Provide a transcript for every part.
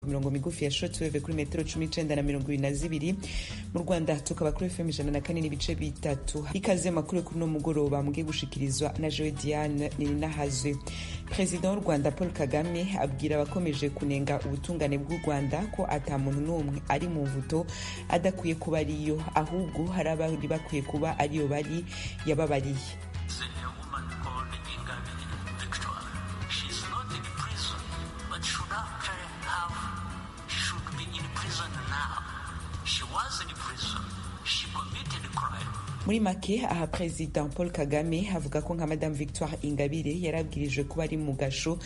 ku mirongo migufi ya shortwave kuri metero 19 na 22. Mu Rwanda tukaba kuri FM 104.3. Ikaze makuru kuri no mugoroba mugiye gushikirizwa na Joe Diane Ninahazwe. President w'u Rwanda Paul Kagame abwira abakomeje kunenga ubutungane bw'u Rwanda ko ata muntu n'umwe ari mu mvuto adakwiye kuba ariyo, ahubwo hari abari bakwiye kuba ariyo bari yababariye. Muri make aha President Paul Kagame avuga ko nka Madame Victoire Ingabire yarabwirijwe kuba ari mu gasho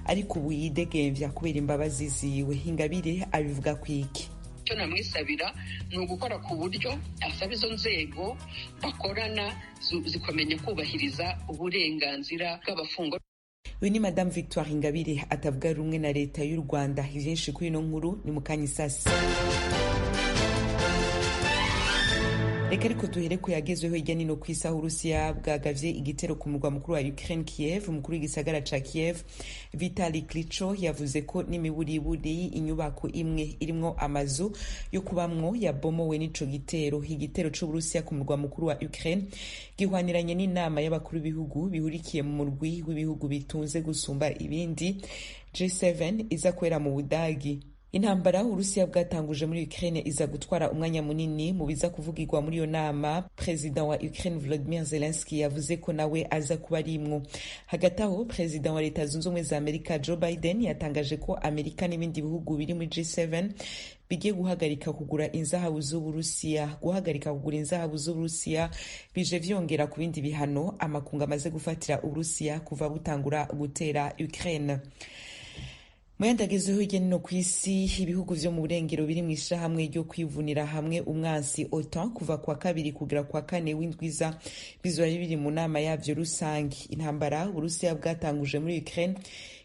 ariko ubu yidegemvya kubera imbabazi ziwe. Ingabire abivuga kwiki? Icyo namwisabira ni ugukora ku buryo asaba izo nzego bakorana zikomenya kubahiriza uburenganzira bw'abafungwa. Uyu ni Madame Victoire Ingabire atavuga rumwe na leta y'u Rwanda. Ivyinshi kuri ino nkuru ni mukanyisasi. Reka ariko duhere ko yagezweho hirya nino ku isi aho Urusiya bwagavye igitero ku murwa mukuru wa Ukraine Kiev. Umukuru w'igisagara ca Kiev Vitali Klitschko yavuze ko n'imiburiburi inyubako imwe irimwo amazu yo kubamwo yabomowe n'ico gitero. Igitero c'Uburusiya ku murwa mukuru wa Ukraine gihwaniranye n'inama y'abakuru b'ibihugu bihurikiye mu murwi w'ibihugu bitunze gusumba ibindi G7 iza kwera mu Budagi. Intambara Urusiya bwatanguje muri Ukraine iza gutwara umwanya munini mu biza kuvugirwa muri iyo nama. President wa Ukraine Volodymyr Zelensky yavuze ko nawe aza kuba arimwo. Hagati aho President wa Leta Zunze Ubumwe za Amerika Joe Biden yatangaje ko Amerika n'ibindi bihugu biri muri G7 bigiye guhagarika kugura inzahabu z'Uburusiya. Guhagarika kugura inzahabu z'Uburusiya bije vyongera ku bindi bihano amakungu amaze gufatira Uburusiya kuva butangura gutera Ukraine. Muyandagezeho hirya no kw'isi ibihugu vyo mu burengero biri mu ishirahamwe ryo kwivunira hamwe umwansi OTAN kuva kwa kabiri kugera kwa kane w'indwiza bizoba biri mu nama yavyo rusangi. Intambara Urusiya bwatanguje muri Ukraine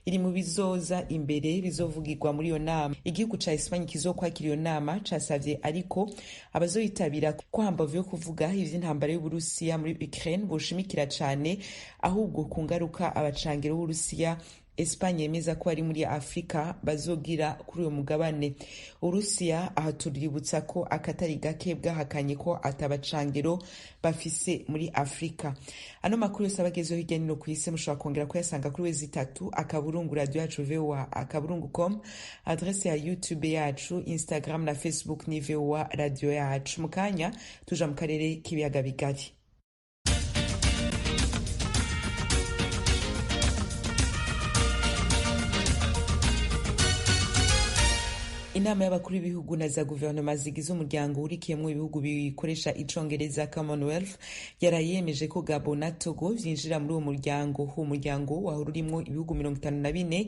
iri mu bizoza imbere bizovugirwa muri iyo nama. Igihugu ca Espanye kizokwakira iyo nama casavye ariko abazoyitabira ko hambavu yo kuvuga ivy'intambara y'Uburusiya muri Ukraine boshimikira cane ahubwo ku ngaruka abacangiro b'Urusiya Espanye yemeza ko ari muri Afrika bazogira kuri uyo mugabane. Urusiya aha tuributsa ko akatari gake bwahakanye ko atabacangiro bafise muri Afrika. Ano makuru yose abagezeho hirya no kw'isi mushobora kongera kuyasanga kuri wezi3 akaburungu radio yacu VOA akaburungu.com, adresse ya YouTube yacu, Instagram na Facebook ni VOA radio yacu. Mukanya tuja mu karere k'ibiyaga bigari. Inama y'abakuru b'ibihugu na za guverinoma zigize umuryango urikiyemwo ibihugu bikoresha icongereza Commonwealth yarayemeje ko Gabon na Togo vyinjira muri uwo muryango. Uwo muryango wahora urimwo ibihugu 54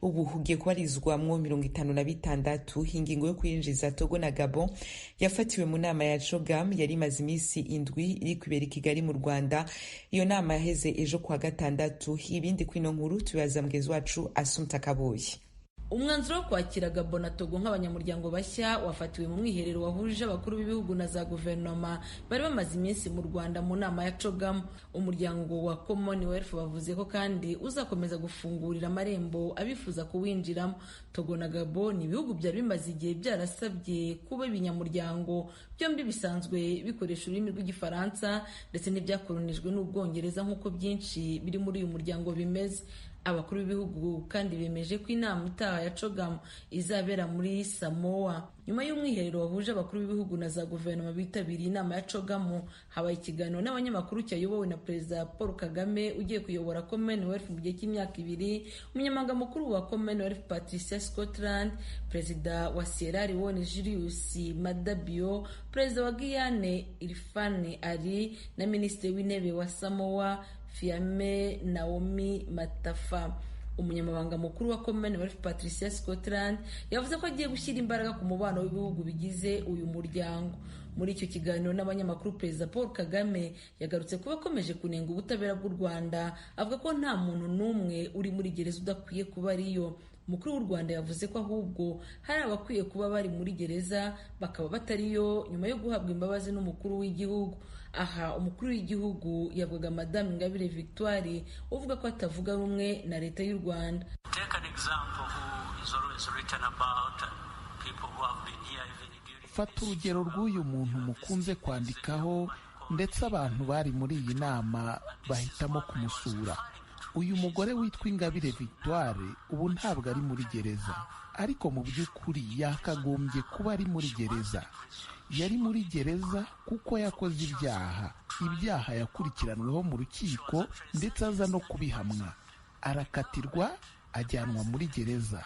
ubu hugiye kubarizwamwo 56. Ingingo yo kwinjiza Togo na Gabon yafatiwe mu nama ya CHOGM yari imaze imisi indwi iri kwibera i Kigali mu Rwanda. Iyo nama yaheze ejo kwa gatandatu. Ibindi kwino nkuru tubaza mugezi wacu Assumpta Kaboyi. Umwanzuro wo kwakira Gabon na Togo nk'abanyamuryango bashya wafatiwe mu mwiherero wahuje abakuru b'ibihugu na za guverinoma bari bamaze iminsi mu Rwanda mu nama ya CHOGM. Umuryango wa Commonwealth bavuze ko kandi uzakomeza gufungurira amarembo abifuza kuwinjiramo. Togo na Gabon ni ibihugu byari bimaze igihe byarasabye kuba ibinyamuryango, byombi bisanzwe bikoresha ururimi rw'igifaransa ndetse n'ibyakolonijwe n'Ubwongereza nk'uko byinshi biri muri uyu muryango bimeze. Abakuru b'ibihugu kandi bemeje ko inama itaha ya CHOGM izabera muri Samoa. Nyuma y'umwiherero wahuje abakuru b'ibihugu na za guverinoma bitabiriye inama ya CHOGM, habaye ikiganiro n'abanyamakuru cyayobowe na Perezida Paul Kagame ugiye kuyobora Commonwealth mu gihe cy'imyaka 2, umunyamabanga mukuru wa Commonwealth Patricia Scotland, Perezida wa Sierra Leone Julius Maada Bio, Perezida wa Guyane Irfane Ali na Minisitiri w'Intebe wa Samoa Fiame Naomi Matafa. Umunyamabanga mukuru wa Commonwealth Patricia Scotland yavuze ko agiye gushyira imbaraga ku mubano w'ibihugu bigize uyu muryango. Muri icyo kiganiro n'abanyamakuru, Perezida Paul Kagame yagarutse kuba akomeje kunenga ubutabera bw'u Rwanda, avuga ko nta muntu n'umwe uri muri gereza udakwiye kuba ariyo. Umukuru w'u Rwanda yavuze ko ahubwo hari abakwiye kuba bari muri gereza bakaba batariyo nyuma yo guhabwa imbabazi n'umukuru w'igihugu. Aha umukuru w'igihugu yavuga Madame Ingabire Victoire uvuga ko atavuga rumwe na leta y'u Rwanda. Take an example who is always fata urugero rw'uyu muntu mukunze kwandikaho ndetse abantu bari muri iyi nama bahitamo kumusura. Uyu mugore witwa Ingabire Victoire ubu ntabwo ari muri gereza, ariko mu by'ukuri yakagombye kuba ari muri gereza. Yari muri gereza kuko yakoze ibyaha yakurikiranweho mu rukiko ndetse aza no kubihamwa, arakatirwa ajyanwa muri gereza.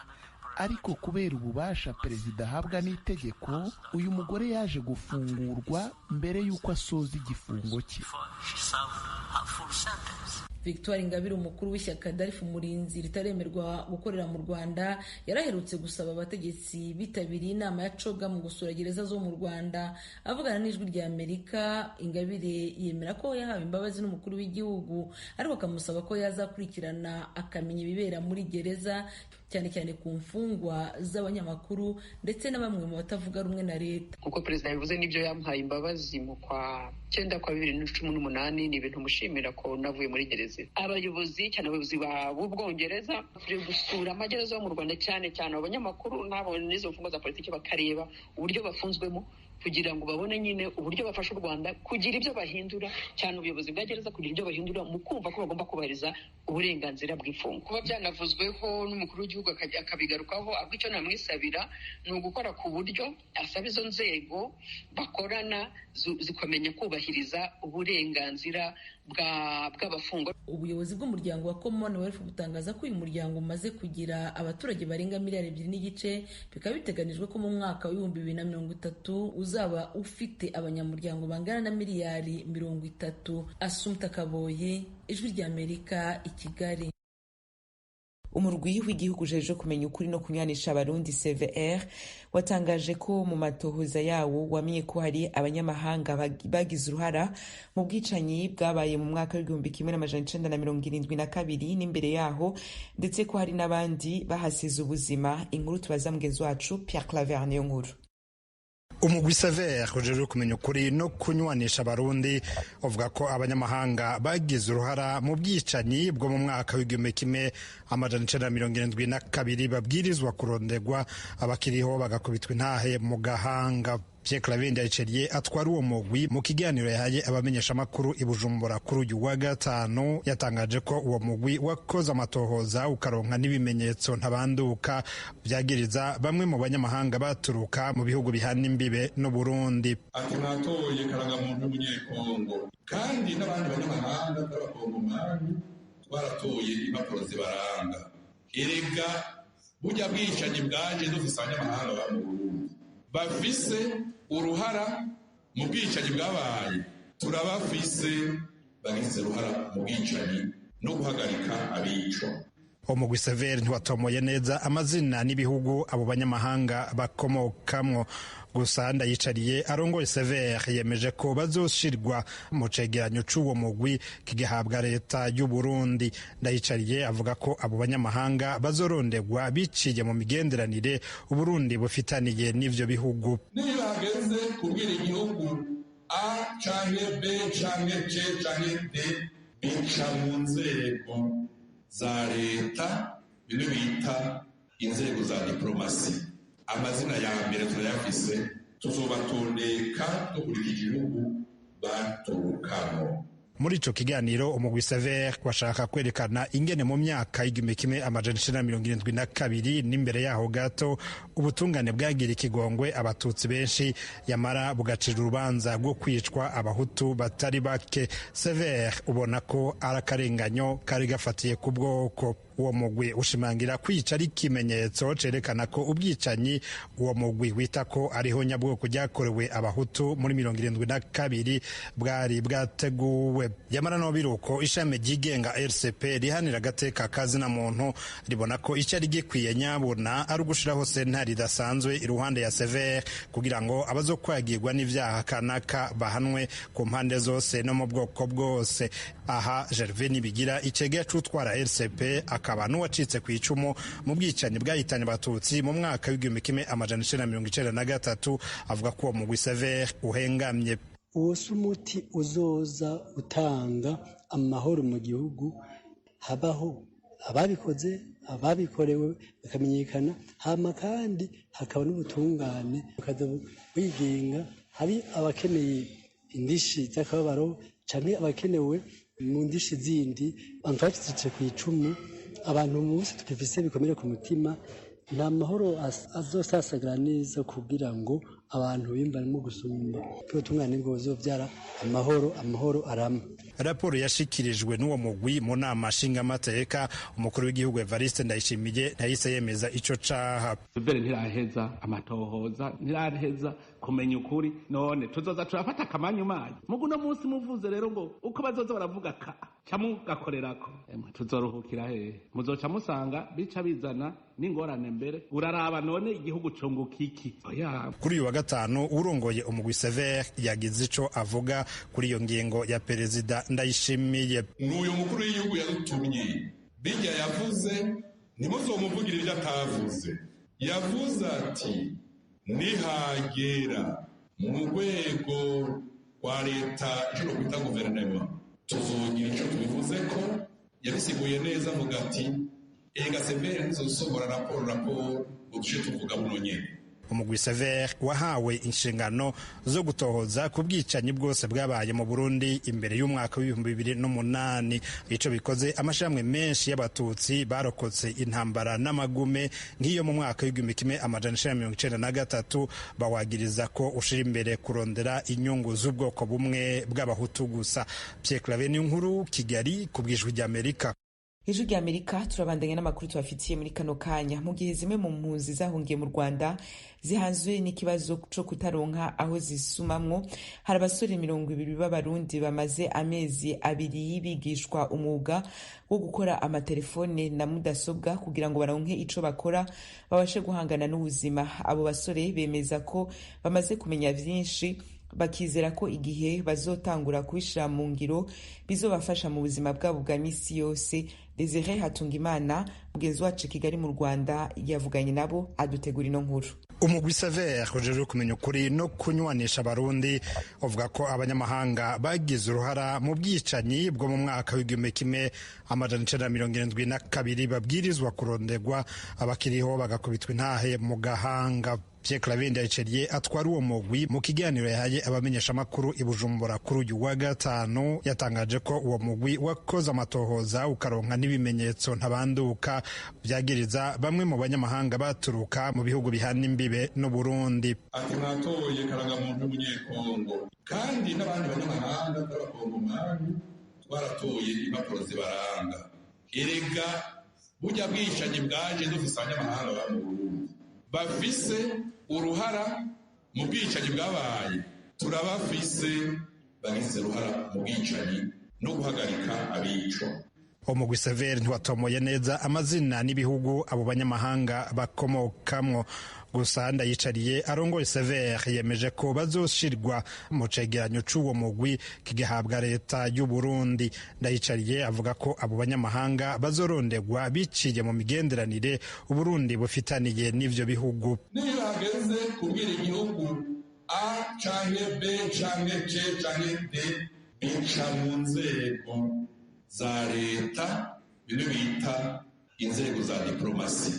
Ariko kubera ububasha perezida ahabwa n'itegeko, uyu mugore yaje gufungurwa mbere y'uko asoza igifungo cye. Victoire Ingabire, umukuru w'ishyaka Darifu Umurinzi ritaremerwa gukorera mu Rwanda, yaraherutse gusaba abategetsi bitabiriye inama ya COGA mu gusura gereza zo mu Rwanda. Avugana n'ijwi rya Amerika, Ingabire yemera ko yahawe imbabazi n'umukuru w'igihugu, ariko akamusaba ko yazakurikirana akamenya ibibera muri gereza, cyane cyane ku mfungwa z'abanyamakuru ndetse na bamwe mu batavuga rumwe na leta. Kuko perezida yavuze n'ibyo yamuhaye imbabazi mu kwa 2018, ni ibintu mushimira ko navuye muri gereza. Abayobozi cyane abayobozi b'Ubwongereza turi gusura amagereza yo mu Rwanda, cyane cyane abanyamakuru n'abo n'izo mfungwa za politiki, bakareba uburyo bafunzwemo kugira ngo babone nyine uburyo bafasha u Rwanda kugira ibyo bahindura, cyane ubuyobozi bwa gereza kugira ibyo bahindura mu kumva ko bagomba kubahiriza uburenganzira bw'imfungwa. Kuba byanavuzweho n'umukuru w'igihugu akabigarukaho, ahubwo icyo namwisabira ni ugukora ku buryo asaba izo nzego bakorana zikamenya kubahiriza uburenganzira bw'abafungwa. Ubuyobozi bw'umuryango wa Commonwealth butangaza ko uyu muryango umaze kugira abaturage barenga miliyari 2.5, bikaba biteganijwe ko mu mwaka wa 2030 uzaba ufite abanyamuryango bangana na miliyari 30. Assumpta Kaboye, ijwi rya Amerika, i Kigali. Umurwi w'igihugu ujejwe kumenya ukuri no kunywanisha abarundi CVR watangaje ko mu matohoza yawo wamenye ko hari abanyamahanga bagize uruhara mu bwicanyi bwabaye mu mwaka w'1972 n'imbere yaho, ndetse ko hari n'abandi bahasize ubuzima. Inkuru tubaza mugenzi wacu Pierre Claver niyo nkuru. Umugwi CVR ujejwe kumenya ukuri no kunywanisha abarundi uvuga ko abanyamahanga bagize uruhara mu bwicanyi bwo mu mwaka w'1972 babwirizwa kurondegwa, abakiriho bagakubitwa intahe mu gahanga. Pierre Claver Ndayiceriye atwara uwo mugwi mu kiganiro yahaye abamenyesha makuru i Bujumbura kuri uyu wa gatanu, yatangaje ko uwo mugwi wakoze amatohoza ukaronka n'ibimenyetso ntabanduka byagiriza bamwe mu banyamahanga baturuka mu bihugu bihana imbibe n'u Burundi. Ati natoye karangamuntu w'umunyekongo kandi n'abandi banyamahanga b'abakongomani twaratoye impapuro zibaranga. Erega burya bwicanyi bwaje dufise abanyamahanga ba mu Burundi bafise uruhara mu bwicanyi bwabaye, turabafise bagize uruhara mu bwicanyi no guhagarika abico. Umugwi CVR ntiwatomoye neza amazina n'ibihugu abo banyamahanga bakomokamwo, gusa Ndayicariye arongoye CVR yemeje ko bazoshirwa mu cegeranyo c'uwo mugwi kigahabwa leta y'u Burundi. Ndayicariye avuga ko abo banyamahanga bazorondegwa biciye mu migenderanire u Burundi bufitaniye n'ivyo bihugu. Niba hageze kubwira igihugu A canke B canke C canke D, bica mu nzego za leta, bino bita inzego za diplomasi. Amazina ya mbere turayafise, tuzobatondeka dukurikije igihugu baturukamo. Muri ico kiganiro umugwi CVR washaka kwerekana ingene mu myaka y'1972 n'imbere yaho gato ubutungane bwagira ikigongwe abatutsi benshi, yamara bugacira urubanza rwo kwicwa abahutu batari bake. CVR ubona ko arakarenganyo kari gafatiye ku bwoko. Uwo mugwi ushimangira kwica ari ikimenyetso cerekana ko ubwicanyi uwo mugwi wita ko ariho nyabwoko ryakorewe abahutu muri 1972 bwari bwateguwe. Yamara no biruko ishami ryigenga RCP rihanira agateka kazina muntu ribona ko icari gikwiye nyabona ari ugushiraho sentare idasanzwe iruhande ya CVR kugira ngo abazokwagirwa n'ivyaha kanaka bahanwe ku mpande zose no mu bwoko bwose. Aha Gervais Nibigira icegera c'utwara RCP akaba n'uwacitse ku icumu mu bwicanyi bwahitanye abatutsi mu mwaka w'1993 avuga ko uwo mugwi CVR uhengamye. Uwo si umuti uzoza utanga amahoro mu gihugu, habaho ababikoze ababikorewe bakamenyekana, hama kandi hakaba n'ubutungane bukaza bwigenga. Hari abakeneye indishi z'akababaro canke abakenewe mu ndishi zindi, abantu bacitse ku icumu, abantu bose tukifise bikomere ku mutima, nta mahoro azosasagara neza kugira ngo abantu bimbarimo gusumba ubutungane bwo buzovyara amahoro arama. Raporo yashikirijwe n'uwo mugwi mu nama nshingamateka, umukuru w'igihugu Evariste Ndayishimiye ntahise yemeza ico caha. Mbere ntiraheza amatohoza, ntiraheza kumenya ukuri, none tuzoza turafata akamanyu manyu mugu no munsi muvuze rero ngo uko bazoza baravuga camugakorerako tuzoruhukira hehe? Muzoca musanga bica bizana n'ingorane mbere uraraba none igihugu cunguka iki? Kuri uyu wa gatanu urongoye umugwi Sever yagize ico avuga kuri iyo ngingo ya Perezida Ndayishimiye. N'uyu mukuru w'igihugu yarutumye bijya yavuze ntimuzomuvugira ibyo atavuze. Yavuze ati nihagera mu rwego rwa leta icyo kwita guverinoma tuzogira icyo tubivuze ko yabisiguye neza avuga ati ega Sever ntizosohora raporo uduce tuvuga muno nyene. Umugwi Sever wahawe inshingano zo gutohoza ku bwicanyi bwose bwabaye mu Burundi imbere y'umwaka w'2008. Ico bikoze amashami menshi y'abatutsi barokotse intambara n'amagume nk'iyo mu mwaka w'1993 bawagiriza ko ushira imbere kurondera inyungu z'ubwoko bumwe bw'abahutu gusa. Pierre Claver Niyonkuru, Kigali, ku bw'Ijwi ry'Amerika. Ijwi ry'Amerika turabandanya n'amakuru tubafitiye muri kano kanya. Mu gihe zimwe mu mpunzi zahungiye mu Rwanda zihanzwe n'ikibazo co kutaronka aho zisumamwo, hari abasore 200 b'abarundi bamaze amezi 2 bigishwa umwuga wo gukora amatelefone na mudasobwa kugira ngo baronke ico bakora babashe guhangana n'ubuzima. Abo basore bemeza ko bamaze kumenya vyinshi, bakizera ko igihe bazotangura kubishira mu ngiro bizobafasha mu buzima bwabo bwa misi yose. Desire Hatungimana, mugenzi wacu Kigali mu Rwanda, yavuganye nabo adutegura ino nkuru. Umugwi Sever ujejwe kumenya ukuri no kunywanisha abarundi uvuga ko abanyamahanga bagize uruhara mu bwicanyi bwo mu mwaka w'1972 babwirizwa kuronderwa, abakiriho bagakubitwa intahe mu gahanga. Pierre Claver Ndayiceriye atwara uwo mugwi mu kiganiro yahaye abamenyesha makuru i Bujumbura kuri uyu wa gatanu yatangaje ko uwo mugwi wakoze amatohoza ukaronka n'ibimenyetso ntabanduka byagiriza bamwe mu banyamahanga baturuka mu bihugu bihana imbibe n'u Burundi. Ati mwatoye karangamuntu w'umunyekongo kandi n'abandi banyamahanga b'abakongomani twaratoye impapuro zibaranga. Erega burya bwicanyi bwaje dufise abanyamahanga ba mu Burundi bafise uruhara mu bwicanyi bwabaye, turabafise bagize uruhara mu bwicanyi no guhagarika abico. Umugwi Sever ntiwatomoye neza amazina n'ibihugu abo banyamahanga bakomokamwo, gusa Ndayicariye arongoye Sever yemeje ko bazoshirwa mu cegeranyo c'uwo mugwi kigahabwa leta y'u Burundi. Ndayicariye avuga ko abo banyamahanga bazoronderwa biciye mu migenderanire u Burundi bufitaniye n'ivyo bihugu. Niyo hageze kubwira igihugu A canke B canke C canke D bica mu nzego za leta, bino bita inzego za diplomasi.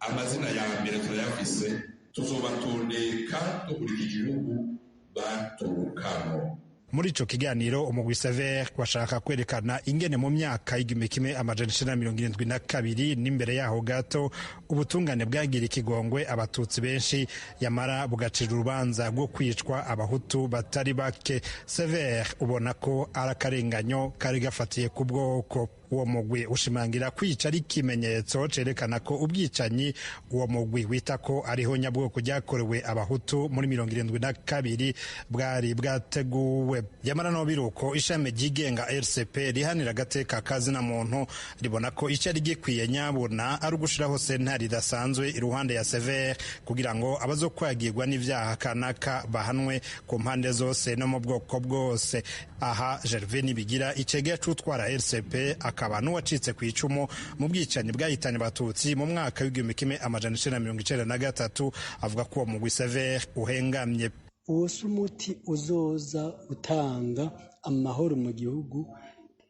Amazina ya mbere turayafise, tuzobatondeka dukurikije igihugu baturukamo. Muri ico kiganiro umugwi Sever washaka kwerekana ingene mu myaka y'1972 n'imbere yaho gato ubutungane bwagira ikigongwe abatutsi benshi, yamara bugacira urubanza rwo kwicwa abahutu batari bake. Sever ubona ko arakarenganyo kari gafatiye ku bwoko. Uwo mugwi ushimangira kwica ari ikimenyetso cerekana ko ubwicanyi uwo mugwi wita ko ariho nyabwoko ryakorewe abahutu muri 1972 bwari bwateguwe. Yamara no biruko ishami ryigenga RCP rihanira agateka kazina muntu ribona ko icari gikwiye nyabona ari ugushiraho sentare idasanzwe iruhande ya Sever kugira ngo abazokwagirwa n'ivyaha kanaka bahanwe ku mpande zose no mu bwoko bwose. Aha Gervais Nibigira icegera c'utwara RCP akaba n'uwacitse ku icumu mu bwicanyi bwahitanye abatutsi mu mwaka w'1993 avuga ko uwo mugwi Sever uhengamye. Uwo si umuti uzoza utanga amahoro mu gihugu,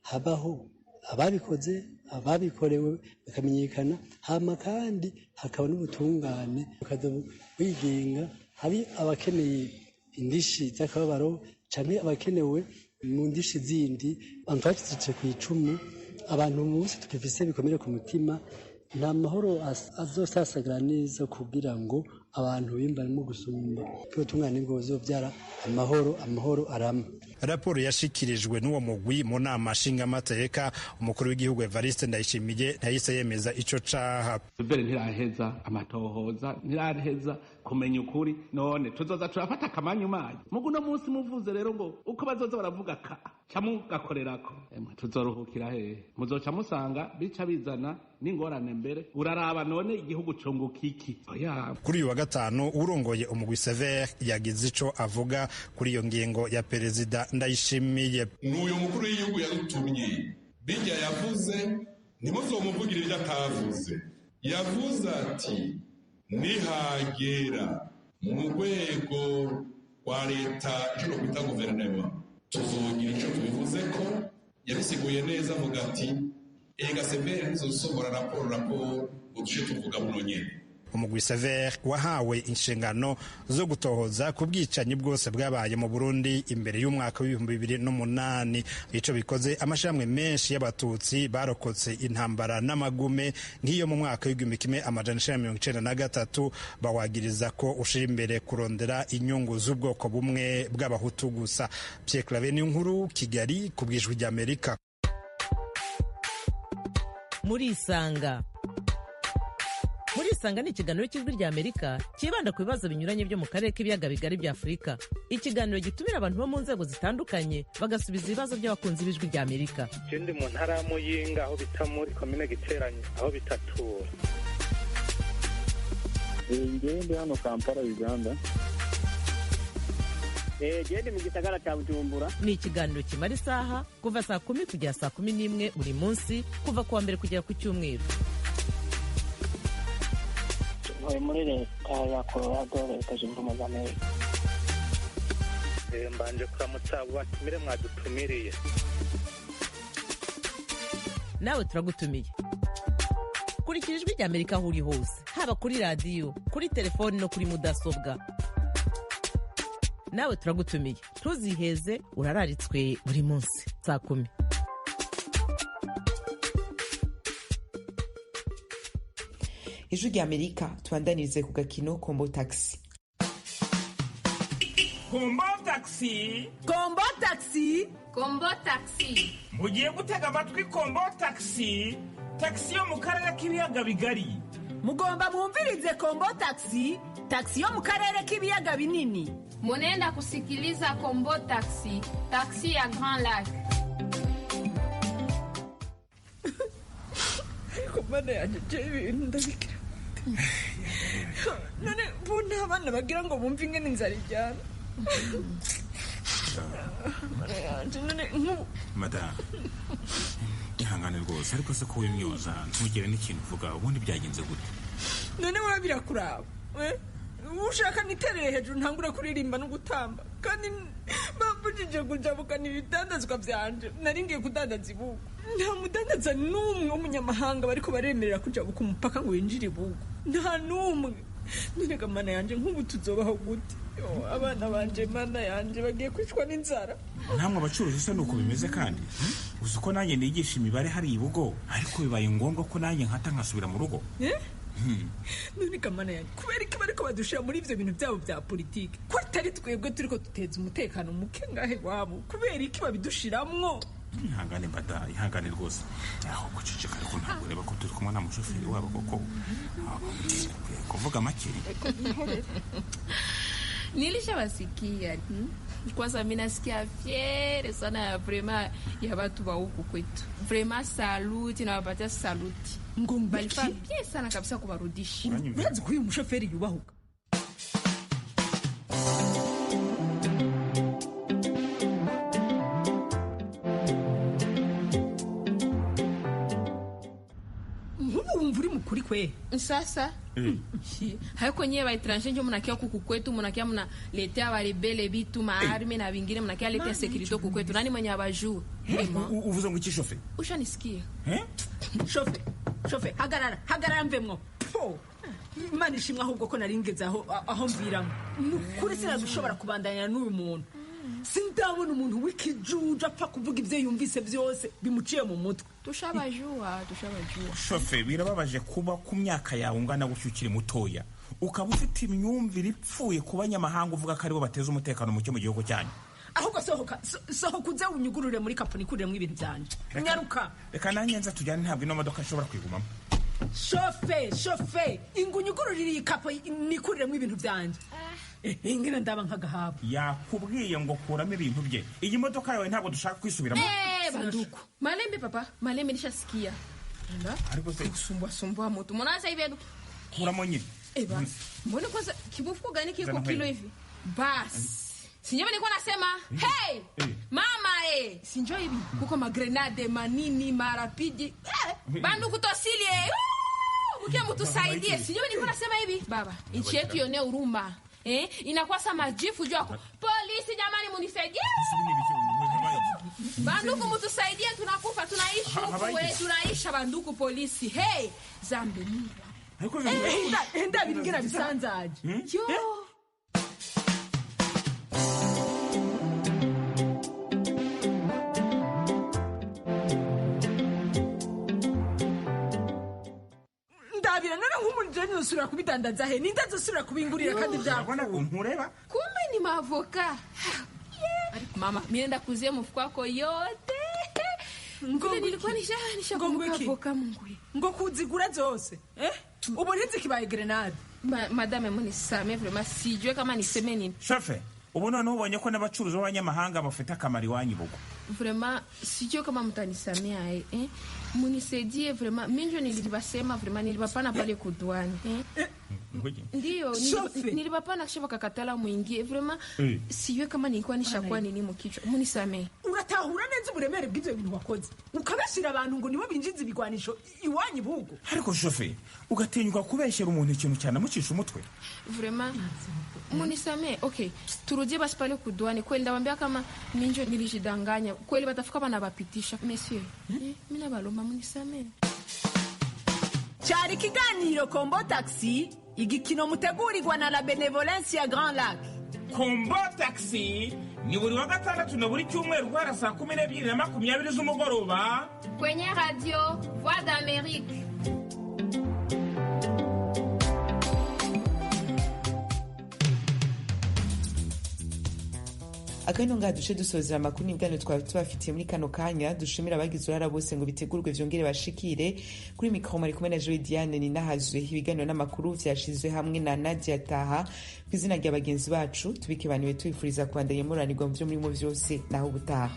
habaho ababikoze ababikorewe bakamenyekana, hama kandi hakaba n'ubutungane wigenga, hari abakeneye indishi z'akababaro canke abakenewe mu ndishi zindi. Twacitse ku icumu, abantu bose tukifise bikomere ku mutima, nta mahoro azosasagara neza kugira ngo abantu bimbarimo gusumba ubutungane bwozovyara amahoro arama. Raporo yashikirijwe n'uwo mugwi mu nama nshingamateka, umukuru w'igihugu Evariste Ndayishimiye ntahise yemeza ico caha. Mbere ntiraheza amatohoza, ntiraheza kumenya ukuri, none tuzoza turafata akamanyu manyu. Mugu no munsi muvuze rero ngo uko bazoza baravuga ka camugakorerako, tuzoruhukira hehe? Muzoca musanga bica bizana n'ingorane mbere. Uraraba none igihugu cunguka iki? Kuri uyu wa gatanu urongoye umugwi Sever yagize ico avuga kuri iyo ngingo ya Perezida Ndayishimiye. N'uyu mukuru w'igihugu yadutumye bijya yavuze, ntimuzomuvugire ibyo atavuze. Yavuze ati nihagera mu rwego rwa leta icyo kwita guverinoma tuzogira icyo tubivuze ko yabisiguye neza, avuga ati ega Sever ntizosomora raporo uduce tuvuga buno nyene. Umugwi Sever wahawe inshingano zo gutohoza ku bwicanyi bwose bwabaye mu Burundi imbere y'umwaka w'2008. Ico bikoze amashirahamwe menshi y'abatutsi barokotse intambara n'amagume nk'iyo mu mwaka w'1993 bawagiriza ko ushira imbere kurondera inyungu z'ubwoko bumwe bw'abahutu gusa. Pierre Claver Niyonkuru, Kigali, ku bw'Ijwi ry'Amerika. Muri Isanga ni ikiganiro cy'Ijwi ry'Amerika kibanda ku bibazo binyuranye byo mu karere k'ibiyaga bigari bya Afurika. Ikiganiro gitumira abantu bo mu nzego zitandukanye bagasubiza ibibazo by'abakunzi b'Ijwi ry'Amerika. Ndi mu ntara ya Muyinga, aho bita muri komine Giteranyi, aho bitatura. Ndi hano Kampala, Uganda. Ndi mu gisagara cya Bujumbura. Ni ikiganiro kimara isaha kuva saa 10 kugera saa 11 buri munsi, kuva kuwa mbere kugera ku cyumweru. Muri leta ya Colorado, leta zunze ubumwe za Amerika. Mbanje kuramutsa batumire mwadutumiriye. Nawe turagutumiye. Kurikira Ijwi ry'Amerika aho uri hose, haba kuri radio, kuri telefone no kuri mudasobwa. Nawe turagutumiye, ntuziheze, urararitswe buri munsi saa 10. Ijwi ry'Amerika tubandanirize ku gakino Kombo Taxi. Kombo Taxi. Kombo Taxi. Kombo Taxi. Mugiye gutega amatwi Kombo Taxi. Taxi yo mu karere k'ibiyaga bigari. Mugomba mwumvirize Kombo Taxi. Taxi yo mu karere k'ibiyaga binini. Munenda kusikiliza Kombo Taxi. Taxi ya Grand Lac. Komanda yanjye ibintu ndabikira. None bona abana bagira ngo bumve ingene inzara ijyana. Madame, ihangane rwose, ariko se ko wimyoza ntugire n'ikintu uvuga, ubundi byagenze gute? None wabira kuraba, ushaka niterere hejuru ntangura kuririmba no gutamba, kandi bambujije kujabukana ibidandazwa byanje, nari ngiye kudandaza ibugu. Nta mudandaza n'umwe w'umunyamahanga bariko baremerera kujabuka umupaka ngo yinjire ibugu, nta n'umwe. None gamana yanje nk'ubu tuzobaho gute? Abana banje mana yanje bagiye kwicwa n'inzara. Namwe abacuruzi se nuko bimeze kandi uzi ko nanjye ndigisha imibare hari ibugo, ariko bibaye ngombwa ko nanjye nkata nkasubira mu rugo. None gamana yanje kubera iki bariko badushira muri ivyo bintu byabo bya politiki? Ko atari twebwe turiko duteza umutekano muke ngahe wabo, kubera iki babidushiramwo? Ihangane mbada, ihangane rwose. Aho guceceka ariko ntabwo ureba ko turi kumwe na mushoferi wabo koko. Kuvuga make. Nilishawasikia kwanza, mimi nasikia fiere sana vraiment ya watu wa huku kwetu. Vraiment saluti, na wapatia saluti. Balifanya bien sana kabisa kuwarudisha. Unaanza kuyu mshoferi yubahuka. Wumva uri mukuri kwe. Sasa haiko nyewe baetranger njo mnakia kuku kwetu mnakia mnaletea barebele bitu maarme na vingine mnakia letea security kuku kwetu. Nani mwenye abajua? Uvuze ngo iki shofe? Ushanisikia? Shofe hagarara mvemwo. Imana ishimwe ahubwo ko naringeze aho mviramo. Kuri sinadushobora kubandanya n'uyu muntu. Sindabona umuntu w'ikijuju apfa kuvuga ibyo yumvise byose bimuciye mu mutwe. Tushabajua. Shofe, birababaje kuba ku myaka yawe ungana gutyo ukiri mutoya ukaba ufite imyumvire ipfuye ku banyamahanga uvuga ko aribo bateza umutekano muke mu gihugu cyanyu. Ahubwo sohoka uze unyugurure muri kaponi kuriremo ibintu byanje. Nyaruka. Reka nanjye nza tujyane, ntabwo ino modoka ishobora kwigumamo. Shofe ingunyugururire iyi kapo nikuriremo ibintu byanje. Ingena ndaba nk'agahabo. Yakubwiye ngo kuramo ibintu bye. Iyi modoka yawe ntabwo dushaka kwisubiramo. Banduku. Malembe papa, malembe nishasikia. Ariko se sumbua moto. Mwanza hivi kuramo nyine. Mbona kwanza kibufuko gani kiko kilo hivi? Bas. Sinjoo nilikuwa nasema, hey! Mama sinjoo hivi kuko magrenade manini marapidi. Banduku tosili Mkia mtusaidie. Sinjoo nilikuwa nasema hivi, baba. Nchi yetu yone huruma. Inakuwa sama jifu juu yako. Polisi jamani munisaidie. Banduku mtusaidie, tunakufa, tunaishi huku tunaisha banduku polisi. Hey, zambe Mungu. Enda bingira bisanzaje. Yo. Ndabira none nk'umuntu usura kubidandaza he nindazosura kubingurira kandi byakubona nkureba. Kumbe ni mavoka. Mama, mienda kuzie mfuko wako yote. Ngombe nilikuwa nisha kumbuka Mungu. Ngo kuzigura zose. Ubu ntizi kibaye grenade. Madame munisame vraiment sijwe kama niseme nini. Shofe, ubu none ubonye ko n'abacuruzi b'abanyamahanga bafite akamari wanyu bugo. Vraiment sijwe kama mtanisamea munisaidie vraiment. Minjo nilibasema vraiment nilibapana pale kudwani. Ndio nilibapana kisha kakatala muingie vraiment sijwe kama nilikuwa nishakuwa nini mukichwa. Munisamee. Uratahura neza uburemere bw'ibyo bintu wakoze. Ukabashira abantu ngo nibo binjiza ibigwanisho iwanyu bugo. Ariko shofe, ugatinyuka kubeshyera umuntu ikintu cyane mucisha umutwe. Vraiment munisamee. Okay, turudie basi pale kudwani. Kweli ndawambia kama minjo nilijidanganya. Kweli batafika bana bapitisha. Monsieur, mina baloma munisamee. Cyari kiganiro Kombo Taxi, igikino mutegurirwa na la Benevolence ya Grand Lac. Kombo Taxi ni buri wa gatandatu na buri cyumweru guhera saa 12:20 z'umugoroba kwenye radio Voix d'Amérique. Akano nga duce dusozera amakuru n'ibigano twabafitiye muri kano kanya. Dushimira abagize uruhara bose ngo bitegurwe vyongere bashikire. Kuri mikro mari kumwe na Joy Diane ni nahazwe ibiganiro n'amakuru vyashizwe hamwe na Nadia Taha kw'izina rya bagenzi bacu tubikebaniwe tubifuriza kubandanya muranirwa mu vyo muri mu vyose naho ubutaha.